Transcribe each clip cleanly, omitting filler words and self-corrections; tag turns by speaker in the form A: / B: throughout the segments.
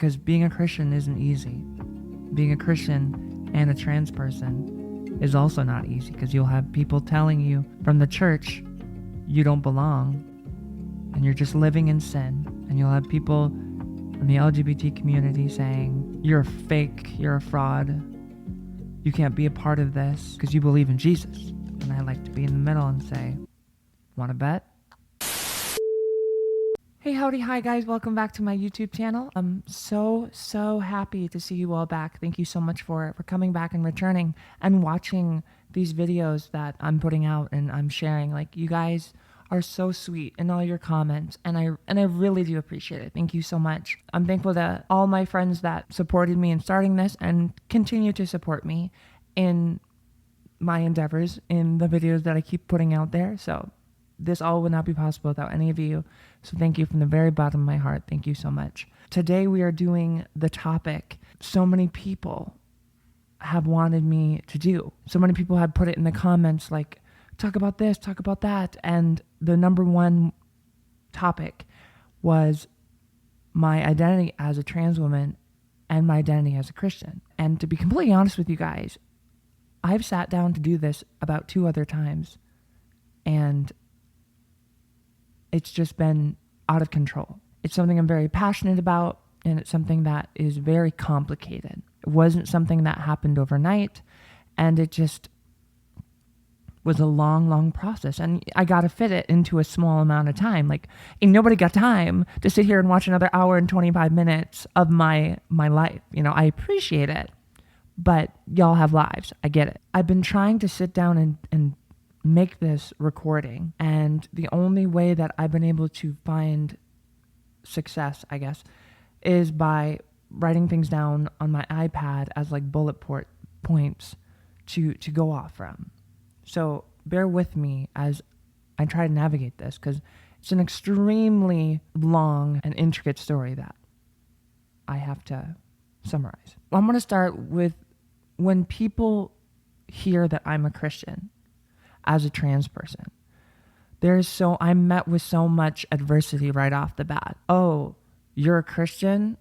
A: because being a Christian isn't easy. Being a Christian and a trans person is also not easy, because you'll have people telling you from the church you don't belong and you're just living in sin. And you'll have people in the LGBT community saying you're a fake, you're a fraud, you can't be a part of this because you believe in Jesus. And I like to be in the middle and say, want to bet? Hey, howdy, hi guys, welcome back to my YouTube channel. I'm so happy to see you all back. Thank you so much for coming back and returning and watching these videos that I'm putting out and I'm sharing. Like, you guys are so sweet in all your comments, and I really do appreciate it. Thank you so much. I'm thankful to all my friends that supported me in starting this and continue to support me in my endeavors in the videos that I keep putting out there. So this all would not be possible without any of you. So thank you from the very bottom of my heart. Thank you so much. Today we are doing the topic so many people have wanted me to do. So many people have put it in the comments, like, talk about this, talk about that. And the number one topic was my identity as a trans woman and my identity as a Christian. And to be completely honest with you guys, I've sat down to do this about 2 other times, and it's just been out of control. It's something I'm very passionate about, and it's something that is very complicated. It wasn't something that happened overnight, and it just was a long process, and I got to fit it into a small amount of time. Like, and nobody got time to sit here and watch another hour and 25 minutes of my life. You know, I appreciate it, but y'all have lives. I get it. I've been trying to sit down and make this recording, and the only way that I've been able to find success, I guess, is by writing things down on my iPad as like bullet points to go off from. So bear with me as I try to navigate this, because it's an extremely long and intricate story that I have to summarize. I'm going to start with when people hear that I'm a Christian as a trans person. I'm met with so much adversity right off the bat. Oh, you're a Christian?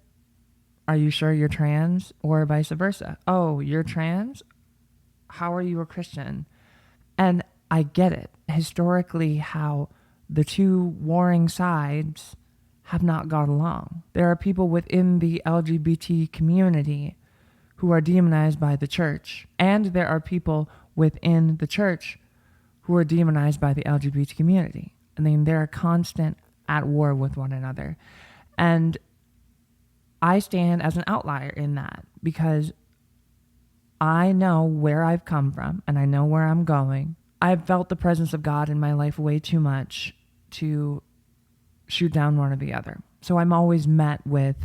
A: Are you sure you're trans? Or vice versa. Oh, you're trans? How are you a Christian? And I get it. Historically, how the two warring sides have not got along. There are people within the LGBT community who are demonized by the church, and there are people within the church who are demonized by the LGBT community. I mean, they're constant at war with one another. And I stand as an outlier in that, because I know where I've come from and I know where I'm going. I've felt the presence of God in my life way too much to shoot down one or the other. So I'm always met with,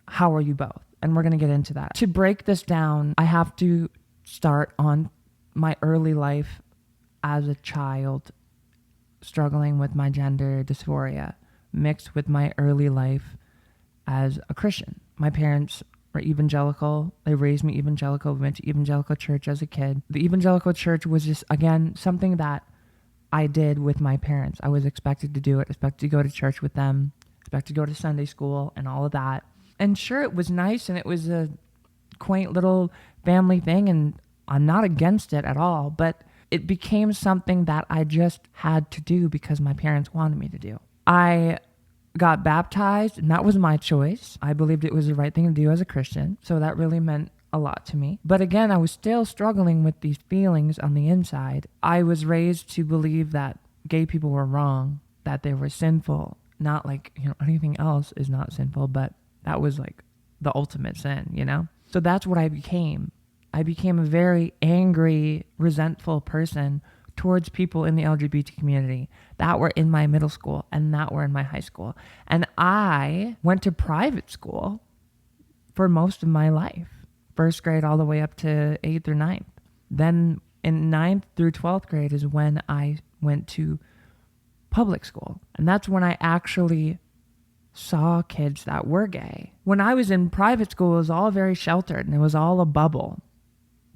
A: how are you both? And we're going to get into that. To break this down, I have to start on my early life as a child, struggling with my gender dysphoria, mixed with my early life as a Christian. My parents were evangelical. They raised me evangelical. We went to evangelical church as a kid. The evangelical church was just, again, something that I did with my parents. I was expected to do it, expected to go to church with them, expected to go to Sunday school and all of that. And sure, it was nice, and it was a quaint little family thing, and I'm not against it at all, but it became something that I just had to do because my parents wanted me to do. I got baptized, and that was my choice. I believed it was the right thing to do as a Christian, so that really meant a lot to me. But again, I was still struggling with these feelings on the inside. I was raised to believe that gay people were wrong, that they were sinful. Not like, anything else is not sinful, but that was like the ultimate sin, So that's what I became. I became a very angry, resentful person towards people in the LGBT community that were in my middle school and that were in my high school. And I went to private school for most of my life, 1st grade all the way up to 8th or 9th. Then in 9th through 12th grade is when I went to public school. And that's when I actually saw kids that were gay. When I was in private school, it was all very sheltered and it was all a bubble.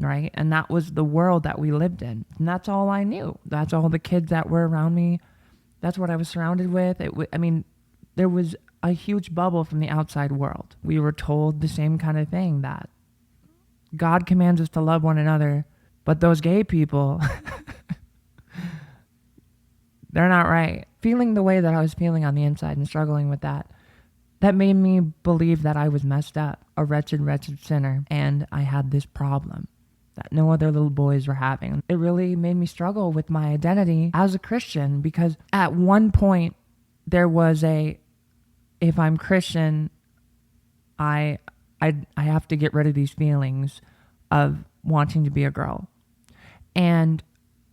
A: Right? And that was the world that we lived in. And that's all I knew. That's all the kids that were around me. That's what I was surrounded with. There was a huge bubble from the outside world. We were told the same kind of thing, that God commands us to love one another, but those gay people, they're not right. Feeling the way that I was feeling on the inside and struggling with that made me believe that I was messed up, a wretched, wretched sinner, and I had this problem that no other little boys were having. It really made me struggle with my identity as a Christian, because at one point there was if I'm Christian, I have to get rid of these feelings of wanting to be a girl.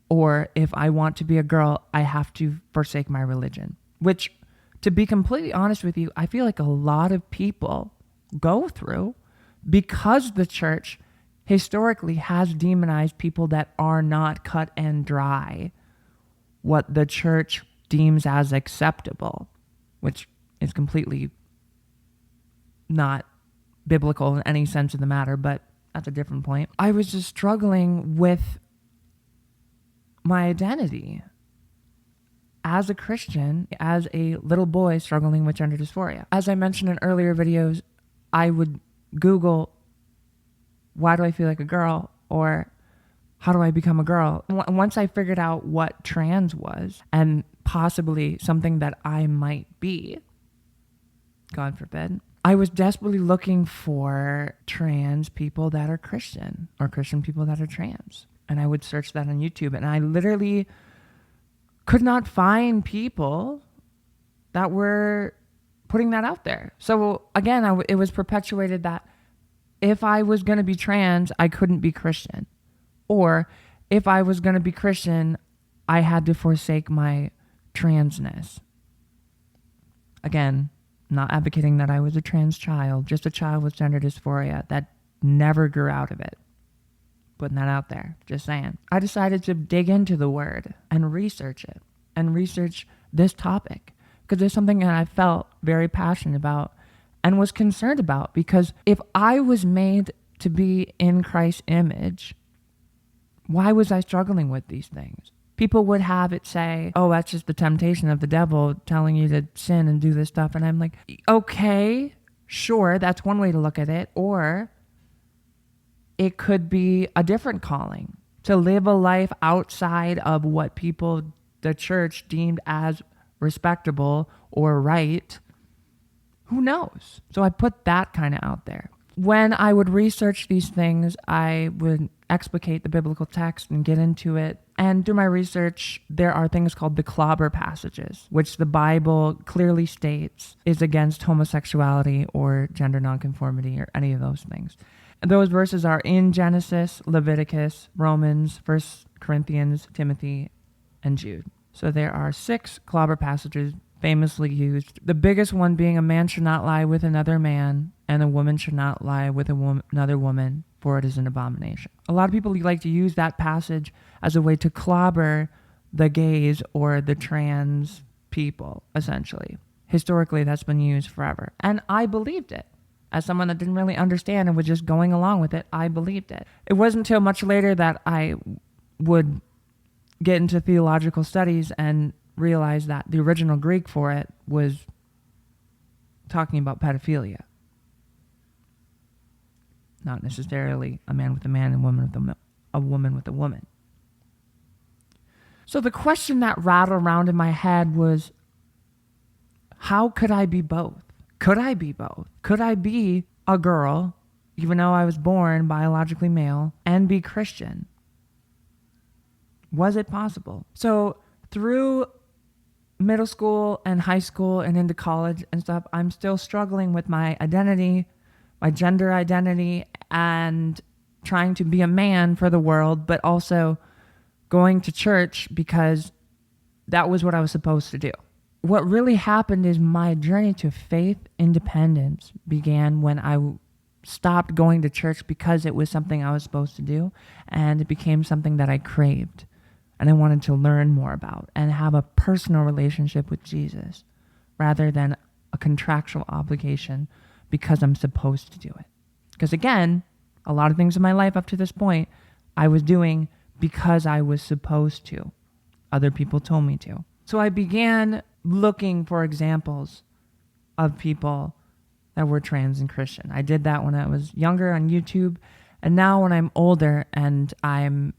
A: Or if I want to be a girl, I have to forsake my religion, which, to be completely honest with you, I feel like a lot of people go through, because the church historically has demonized people that are not cut and dry what the church deems as acceptable, which is completely not biblical in any sense of the matter, but that's a different point. I was just struggling with my identity as a Christian, as a little boy struggling with gender dysphoria. As I mentioned in earlier videos, I would Google, why do I feel like a girl? Or how do I become a girl? Once I figured out what trans was, and possibly something that I might be, God forbid, I was desperately looking for trans people that are Christian, or Christian people that are trans. And I would search that on YouTube, and I literally could not find people that were putting that out there. So again, it was perpetuated that if I was going to be trans, I couldn't be Christian. Or if I was going to be Christian, I had to forsake my transness. Again, not advocating that I was a trans child, just a child with gender dysphoria that never grew out of it. Putting that out there, just saying. I decided to dig into the word and research it, and research this topic, because there's something that I felt very passionate about and was concerned about. Because if I was made to be in Christ's image, why was I struggling with these things? People would have it say, oh, that's just the temptation of the devil telling you to sin and do this stuff. And I'm like, okay, sure, that's one way to look at it. Or it could be a different calling, to live a life outside of what the church deemed as respectable or right. Who knows? So I put that kind of out there. When I would research these things, I would explicate the biblical text and get into it. And through my research, there are things called the clobber passages, which the Bible clearly states is against homosexuality or gender nonconformity or any of those things. And those verses are in Genesis, Leviticus, Romans, 1 Corinthians, Timothy, and Jude. So there are 6 clobber passages famously used. The biggest one being, a man should not lie with another man, and a woman should not lie with another woman, for it is an abomination. A lot of people like to use that passage as a way to clobber the gays or the trans people, essentially. Historically, that's been used forever. And I believed it. As someone that didn't really understand and was just going along with it, I believed it. It wasn't until much later that I would get into theological studies and realize that the original Greek for it was talking about pedophilia. Not necessarily a man with a man and a woman with a woman. So the question that rattled around in my head was, how could I be both? Could I be both? Could I be a girl, even though I was born biologically male, and be Christian? Was it possible? So through middle school and high school and into college and stuff, I'm still struggling with my identity, my gender identity, and trying to be a man for the world, but also going to church because that was what I was supposed to do. What really happened is my journey to faith independence began when I stopped going to church because it was something I was supposed to do, and it became something that I craved and I wanted to learn more about and have a personal relationship with Jesus rather than a contractual obligation because I'm supposed to do it. Because again, a lot of things in my life up to this point I was doing because I was supposed to. Other people told me to. So I began looking for examples of people that were trans and Christian. I did that when I was younger on YouTube. And now when I'm older and I'm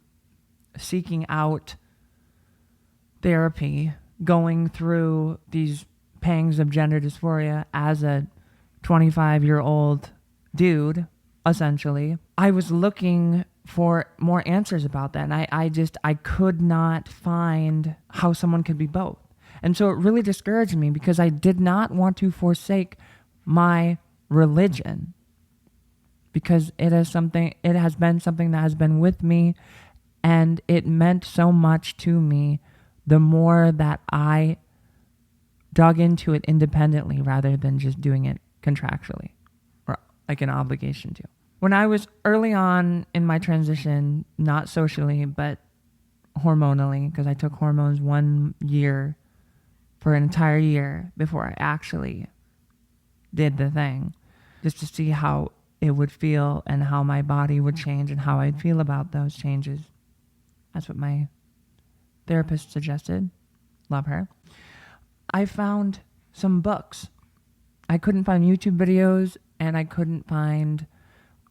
A: seeking out therapy, going through these pangs of gender dysphoria as a 25-year-old dude, essentially, I was looking for more answers about that. And I could not find how someone could be both. And so it really discouraged me because I did not want to forsake my religion, because it has been something that has been with me, and it meant so much to me the more that I dug into it independently rather than just doing it contractually or like an obligation to. When I was early on in my transition, not socially, but hormonally, because I took hormones 1 year for an entire year before I actually did the thing, just to see how it would feel and how my body would change and how I'd feel about those changes. That's what my therapist suggested. Love her. I found some books. I couldn't find YouTube videos and I couldn't find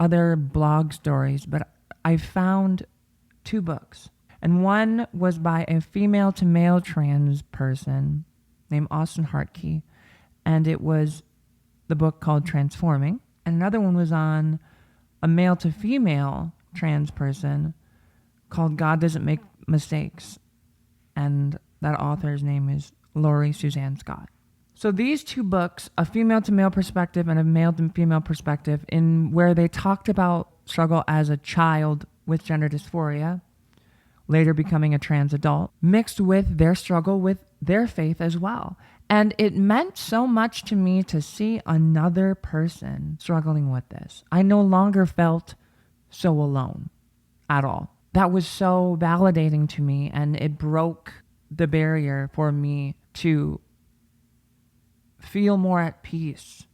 A: other blog stories, but I found 2 books. And one was by a female to male trans person named Austin Hartkey, and it was the book called Transforming. And another one was on a male to female trans person called God Doesn't Make Mistakes. And that author's name is Lori Suzanne Scott. So these 2 books, a female to male perspective and a male to female perspective, in where they talked about struggle as a child with gender dysphoria, later becoming a trans adult, mixed with their struggle with their faith as well. And it meant so much to me to see another person struggling with this. I no longer felt so alone at all. That was so validating to me, and it broke the barrier for me to feel more at peace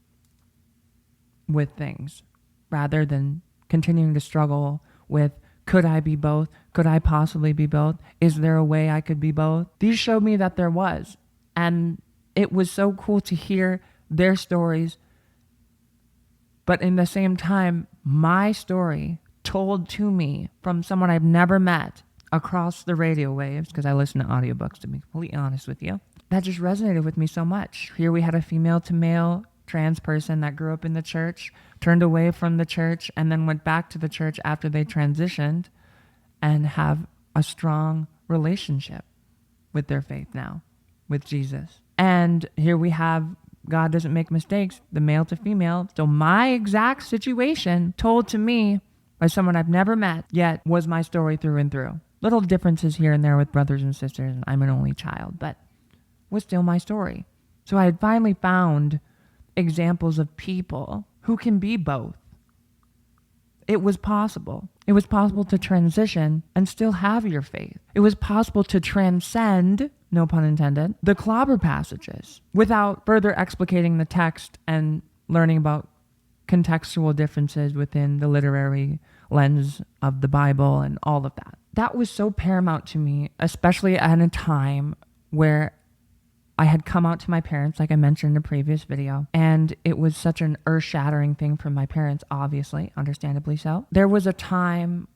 A: with things rather than continuing to struggle with, could I be both? Could I possibly be both? Is there a way I could be both? These showed me that there was. And it was so cool to hear their stories. But in the same time, my story told to me from someone I've never met across the radio waves, because I listen to audiobooks, to be completely honest with you, that just resonated with me so much. Here we had a female to male trans person that grew up in the church, turned away from the church, and then went back to the church after they transitioned and have a strong relationship with their faith now, with Jesus. And here we have God Doesn't Make Mistakes, the male to female. So my exact situation told to me by someone I've never met yet was my story through and through. Little differences here and there with brothers and sisters, and I'm an only child, but was still my story. So I had finally found examples of people who can be both. It was possible. It was possible to transition and still have your faith. It was possible to transcend, no pun intended, the clobber passages without further explicating the text and learning about contextual differences within the literary lens of the Bible and all of that. That was so paramount to me, especially at a time where I had come out to my parents, like I mentioned in a previous video, and it was such an earth-shattering thing for my parents, obviously, understandably so. There was a time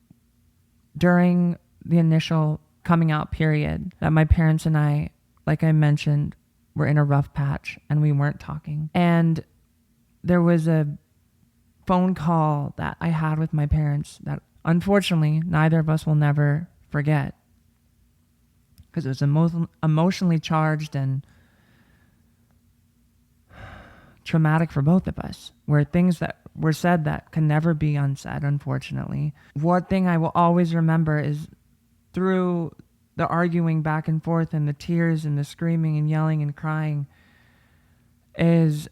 A: during the initial coming out period that my parents and I, like I mentioned, were in a rough patch and we weren't talking. And there was a phone call that I had with my parents that unfortunately neither of us will never forget, because it was emotionally charged and traumatic for both of us, where things that were said that can never be unsaid, unfortunately. One thing I will always remember is through the arguing back and forth and the tears and the screaming and yelling and crying is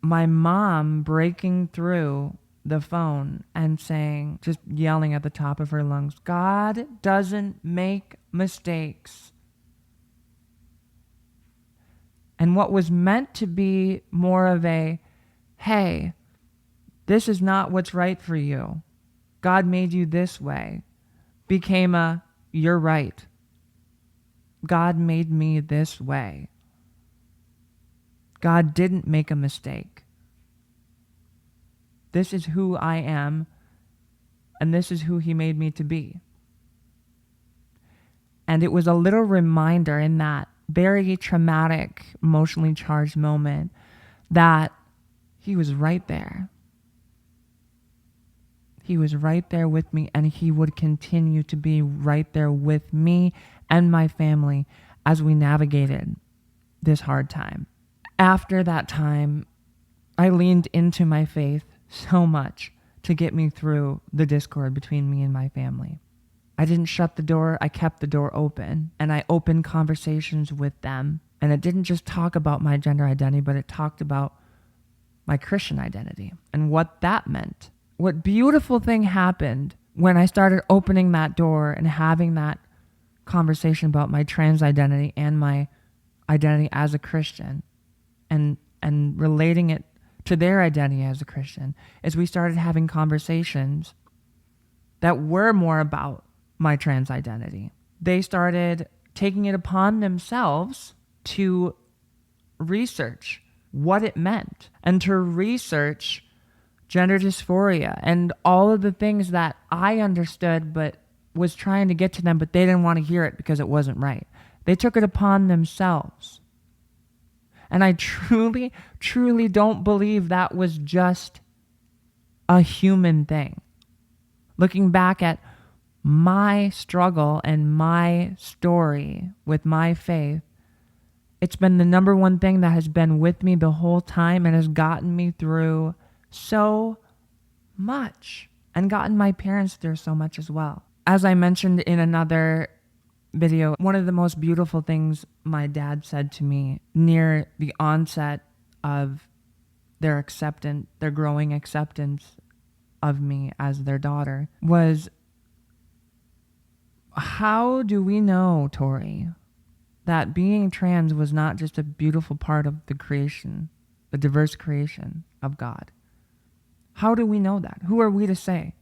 A: my mom breaking through the phone and saying, just yelling at the top of her lungs, God doesn't make mistakes. And what was meant to be more of a, hey, this is not what's right for you, God made you this way, became a, you're right, God made me this way. God didn't make a mistake. This is who I am, and this is who he made me to be. And it was a little reminder in that very traumatic, emotionally charged moment that he was right there. He was right there with me, and he would continue to be right there with me and my family as we navigated this hard time. After that time, I leaned into my faith so much to get me through the discord between me and my family. I didn't shut the door, I kept the door open, and I opened conversations with them. And it didn't just talk about my gender identity, but it talked about my Christian identity and what that meant. What beautiful thing happened when I started opening that door and having that conversation about my trans identity and my identity as a Christian and relating it to their identity as a Christian, is we started having conversations that were more about my trans identity. They started taking it upon themselves to research what it meant and to research gender dysphoria and all of the things that I understood but was trying to get to them, but they didn't want to hear it because it wasn't right. They took it upon themselves. And I truly, truly don't believe that was just a human thing. Looking back at my struggle and my story with my faith, it's been the number one thing that has been with me the whole time and has gotten me through so much and gotten my parents through so much as well. As I mentioned in another video, one of the most beautiful things my dad said to me near the onset of their growing acceptance of me as their daughter was, how do we know, Tori, that being trans was not just a beautiful part of the creation, the diverse creation of God? How do we know that? Who are we to say?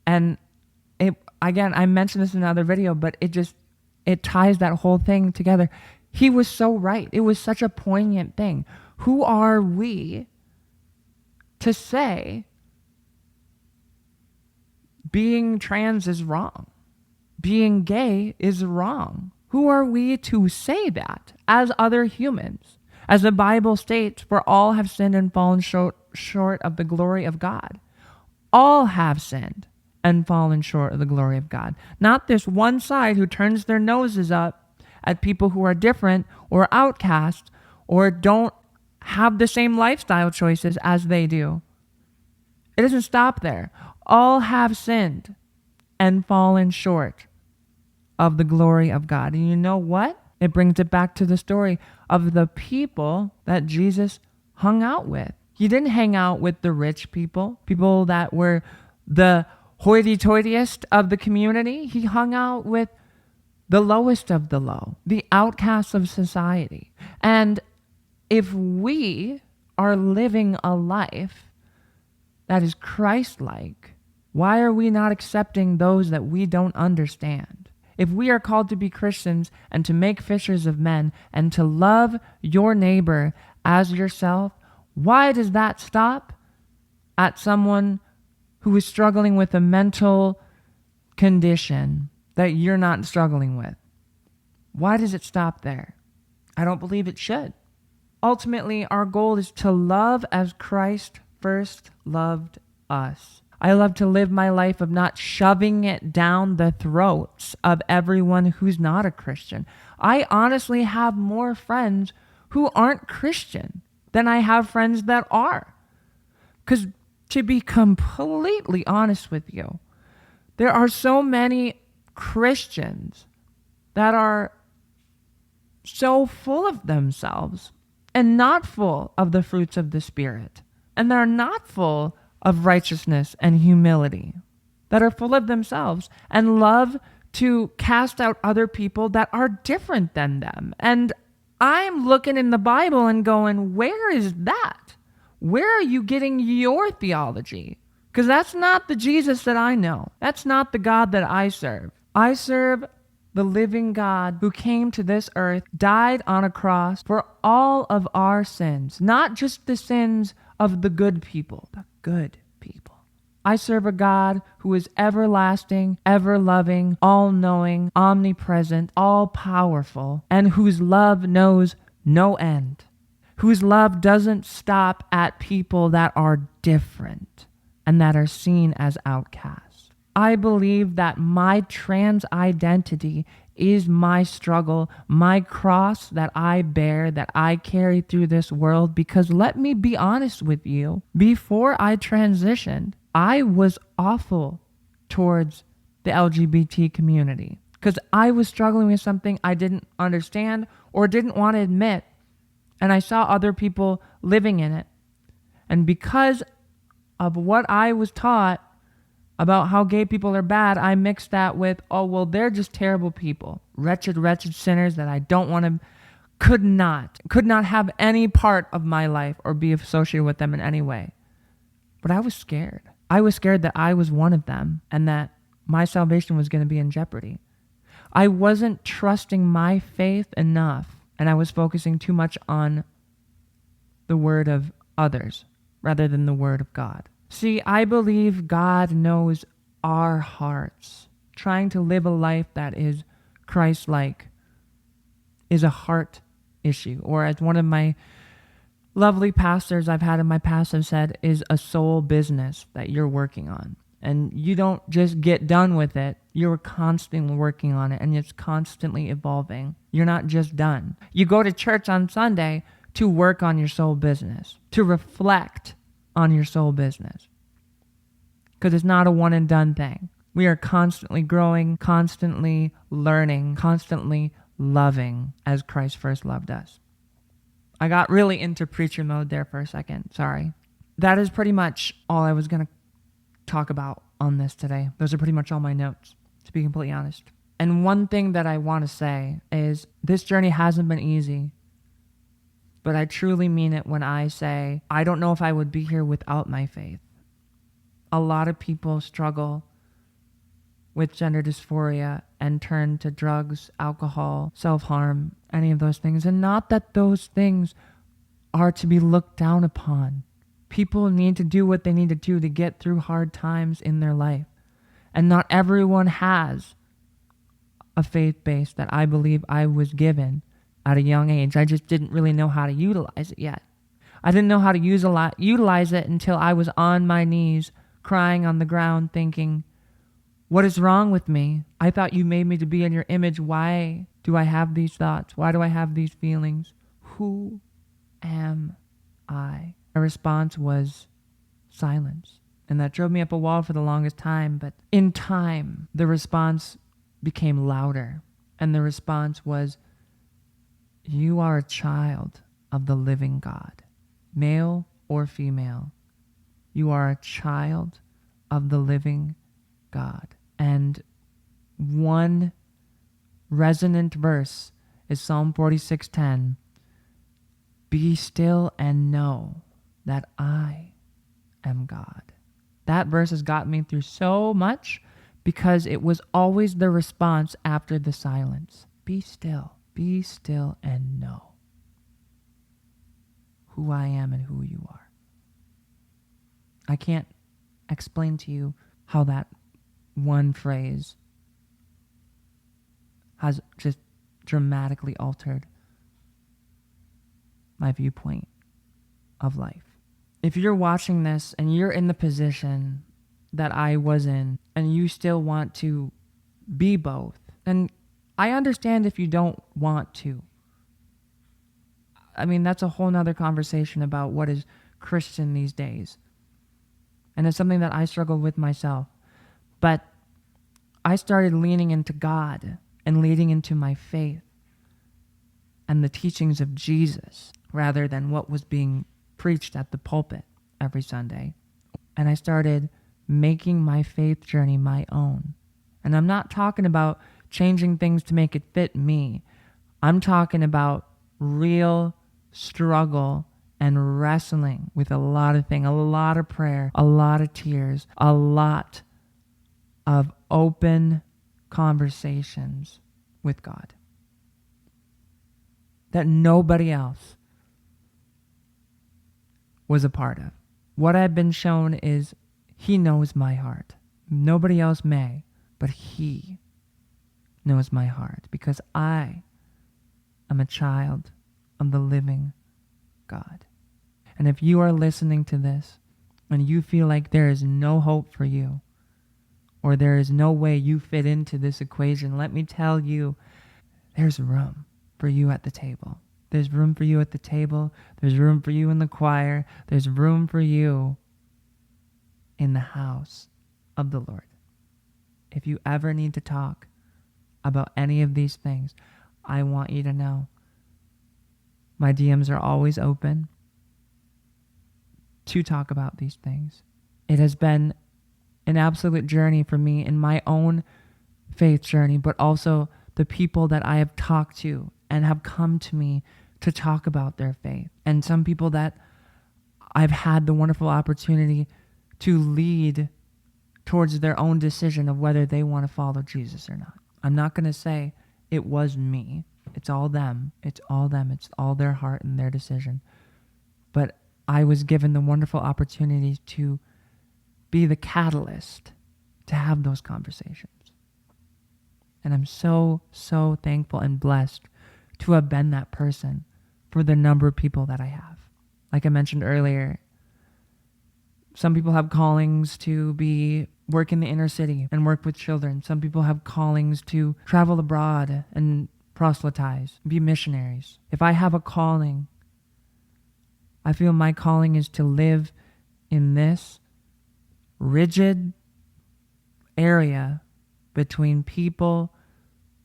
A: And again, I mentioned this in another video, but it ties that whole thing together. He was so right. It was such a poignant thing. Who are we to say being trans is wrong? Being gay is wrong? Who are we to say that as other humans? As the Bible states, for all have sinned and fallen short of the glory of God. All have sinned and fallen short of the glory of God. Not this one side who turns their noses up at people who are different or outcast or don't have the same lifestyle choices as they do. It doesn't stop there. All have sinned and fallen short of the glory of God. And you know what? It brings it back to the story of the people that Jesus hung out with. He didn't hang out with the rich people that were the hoity-toityest of the community. He hung out with the lowest of the low, the outcasts of society. And if we are living a life that is Christ-like, why are we not accepting those that we don't understand? If we are called to be Christians and to make fishers of men and to love your neighbor as yourself, why does that stop at someone who is struggling with a mental condition that you're not struggling with? Why does it stop there? I don't believe it should. Ultimately, our goal is to love as Christ first loved us. I love to live my life of not shoving it down the throats of everyone who's not a Christian. I honestly have more friends who aren't Christian than I have friends that are. Because to be completely honest with you, there are so many Christians that are so full of themselves and not full of the fruits of the Spirit. And they're not full of righteousness and humility, that are full of themselves and love to cast out other people that are different than them. And I'm looking in the Bible and going, where is that? Where are you getting your theology? Because that's not the Jesus that I know. That's not the God that I serve. I serve the living God who came to this earth, died on a cross for all of our sins, not just the sins of the good people, the good people. I serve a God who is everlasting, ever-loving, all-knowing, omnipresent, all-powerful, and whose love knows no end, whose love doesn't stop at people that are different and that are seen as outcasts. I believe that my trans identity is my struggle, my cross that I bear, that I carry through this world, because let me be honest with you, before I transitioned, I was awful towards the LGBT community because I was struggling with something I didn't understand or didn't want to admit, and I saw other people living in it. And because of what I was taught about how gay people are bad, I mixed that with, oh, well, they're just terrible people, wretched, wretched sinners that I don't want to, could not have any part of my life or be associated with them in any way. But I was scared. I was scared that I was one of them and that my salvation was going to be in jeopardy. I wasn't trusting my faith enough, and I was focusing too much on the word of others rather than the word of God. See, I believe God knows our hearts. Trying to live a life that is Christ-like is a heart issue, or as one of my lovely pastors I've had in my past have said, is a soul business that you're working on. And you don't just get done with it. You're constantly working on it, and it's constantly evolving. You're not just done. You go to church on Sunday to work on your soul business, to reflect on your soul business. Because it's not a one and done thing. We are constantly growing, constantly learning, constantly loving as Christ first loved us. I got really into preacher mode there for a second. Sorry. That is pretty much all I was going to talk about on this today. Those are pretty much all my notes, to be completely honest. And one thing that I want to say is this journey hasn't been easy, but I truly mean it when I say I don't know if I would be here without my faith. A lot of people struggle with gender dysphoria and turn to drugs, alcohol, self-harm, any of those things. And not that those things are to be looked down upon. People need to do what they need to do to get through hard times in their life. And not everyone has a faith base that I believe I was given at a young age. I just didn't really know how to utilize it yet. I didn't know how to utilize it until I was on my knees, crying on the ground, thinking, what is wrong with me? I thought you made me to be in your image. Why do I have these thoughts? Why do I have these feelings? Who am I? My response was silence. And that drove me up a wall for the longest time. But in time, the response became louder. And the response was, you are a child of the living God, male or female. You are a child of the living God. And one resonant verse is Psalm 46:10. Be still and know that I am God. That verse has gotten me through so much because it was always the response after the silence. Be still and know who I am and who you are. I can't explain to you how that one phrase has just dramatically altered my viewpoint of life. If you're watching this and you're in the position that I was in and you still want to be both, then I understand if you don't want to. I mean, that's a whole nother conversation about what is Christian these days. And it's something that I struggle with myself. But I started leaning into God and leading into my faith and the teachings of Jesus rather than what was being preached at the pulpit every Sunday. And I started making my faith journey my own. And I'm not talking about changing things to make it fit me. I'm talking about real struggle and wrestling with a lot of things, a lot of prayer, a lot of tears, a lot of open conversations with God that nobody else was a part of. What I've been shown is he knows my heart. Nobody else may, but he knows my heart because I am a child of the living God. And if you are listening to this and you feel like there is no hope for you, or there is no way you fit into this equation, let me tell you, there's room for you at the table. There's room for you at the table. There's room for you in the choir. There's room for you in the house of the Lord. If you ever need to talk about any of these things, I want you to know my DMs are always open to talk about these things. It has been an absolute journey for me in my own faith journey, but also the people that I have talked to and have come to me to talk about their faith. And some people that I've had the wonderful opportunity to lead towards their own decision of whether they want to follow Jesus or not. I'm not going to say it was me. It's all them. It's all them. It's all their heart and their decision. But I was given the wonderful opportunity to be the catalyst to have those conversations. And I'm so, so thankful and blessed to have been that person for the number of people that I have. Like I mentioned earlier, some people have callings to work in the inner city and work with children. Some people have callings to travel abroad and proselytize, be missionaries. If I have a calling, I feel my calling is to live in this rigid area between people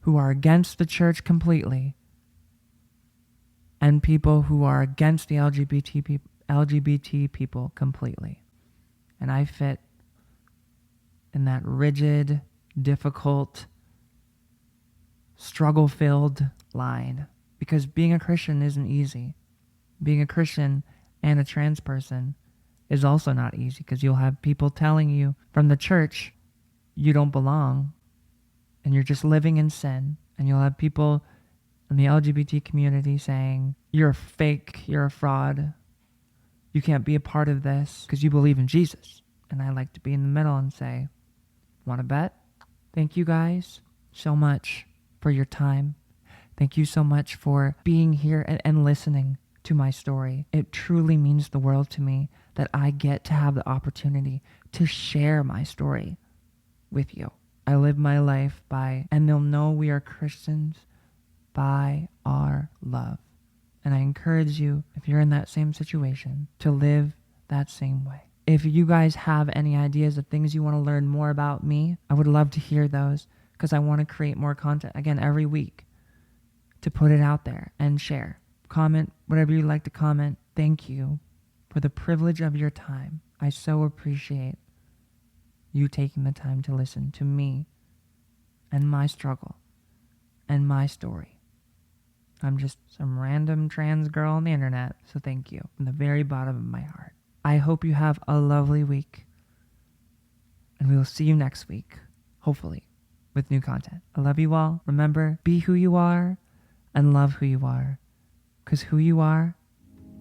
A: who are against the church completely and people who are against the LGBT people completely. And I fit in that rigid, difficult, struggle-filled line because being a Christian isn't easy. Being a Christian and a trans person is also not easy because you'll have people telling you from the church you don't belong and you're just living in sin. And you'll have people in the LGBT community saying, you're a fake, you're a fraud, you can't be a part of this because you believe in Jesus. And I like to be in the middle and say, want to bet? Thank you guys so much for your time. Thank you so much for being here and listening to my story. It truly means the world to me that I get to have the opportunity to share my story with you. I live my life by, and they'll know we are Christians by our love. And I encourage you, if you're in that same situation, to live that same way. If you guys have any ideas of things you want to learn more about me, I would love to hear those because I want to create more content, again, every week to put it out there and share. Comment whatever you'd like to comment. Thank you for the privilege of your time. I so appreciate you taking the time to listen to me and my struggle and my story. I'm just some random trans girl on the internet, so thank you from the very bottom of my heart. I hope you have a lovely week, and we will see you next week, hopefully, with new content. I love you all. Remember, be who you are and love who you are, because who you are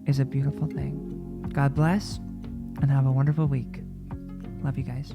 A: is a beautiful thing. God bless, and have a wonderful week. Love you guys.